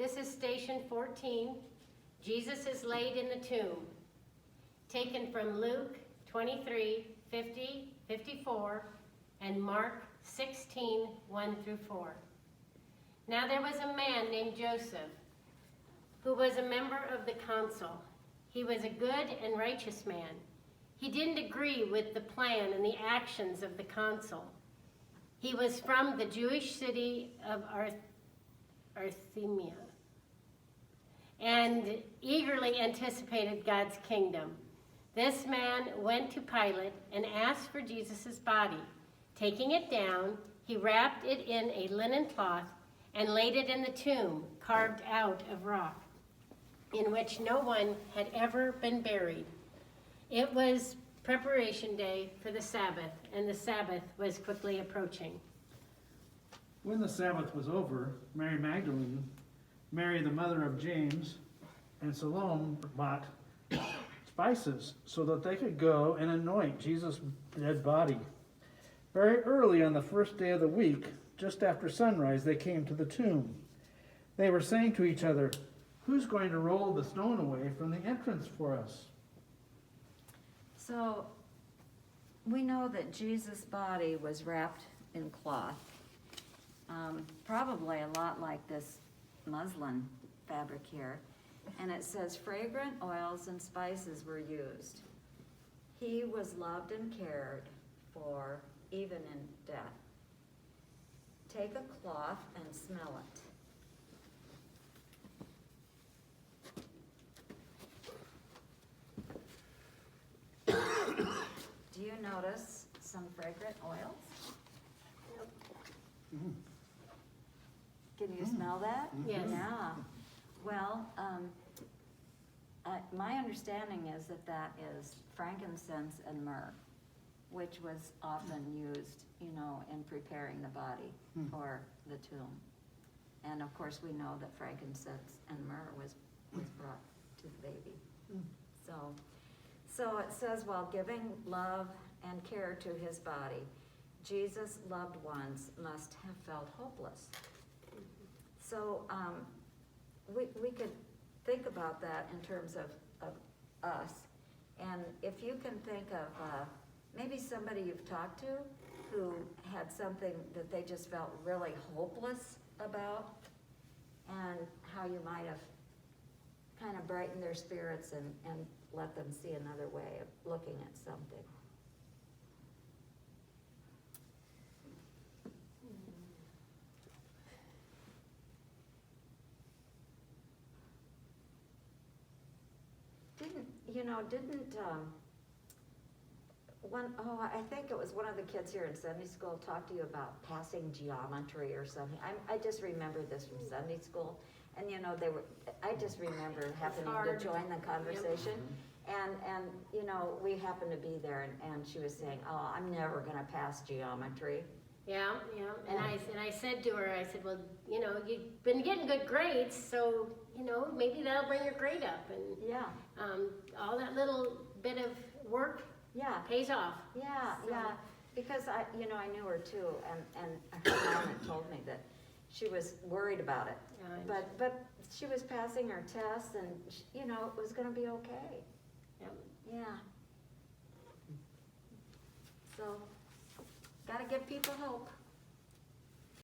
This is station 14. Jesus is laid in the tomb. Taken from Luke 23, 50, 54, and Mark 16, 1 through 4. Now there was a man named Joseph, who was a member of the council. He was a good and righteous man. He didn't agree with the plan and the actions of the council. He was from the Jewish city of Armenia and eagerly anticipated God's kingdom. This man went to Pilate and asked for Jesus' body. Taking it down, he wrapped it in a linen cloth and laid it in the tomb carved out of rock, in which no one had ever been buried. It was preparation day for the Sabbath, and the Sabbath was quickly approaching. When the Sabbath was over, Mary Magdalene, Mary the mother of James, and Salome bought spices so that they could go and anoint Jesus' dead body. Very early on the first day of the week, just after sunrise, they came to the tomb. They were saying to each other, "Who's going to roll the stone away from the entrance for us?" So we know that Jesus' body was wrapped in cloth, probably a lot like this muslin fabric here. And it says fragrant oils and spices were used. He was loved and cared for even in death. Take a cloth and smell it. Do you notice some fragrant oils? Mm. Can you smell that? Yes. Yeah. Well, my understanding is that that is frankincense and myrrh, which was often used, in preparing the body for the tomb. And of course, we know that frankincense and myrrh was brought to the baby. So it says, while giving love and care to his body, Jesus' loved ones must have felt hopeless. So we could think about that in terms of us. And if you can think of maybe somebody you've talked to who had something that they just felt really hopeless about, and how you might have kind of brightened their spirits and let them see another way of looking at something. I think it was one of the kids here in Sunday school talked to you about passing geometry or something. I just remember this from Sunday school, and I just remember happening to join the conversation, and we happened to be there, and she was saying, "Oh, I'm never gonna pass geometry." Yeah. And I said to her, I said, well, you've been getting good grades, so, maybe that'll bring your grade up. And Yeah. All that little bit of work pays off. Yeah, So- yeah, because I knew her too, and her mom had told me that she was worried about it. Yeah, But she was passing her tests, and it was gonna be okay. Yep. Yeah. So, gotta give people hope.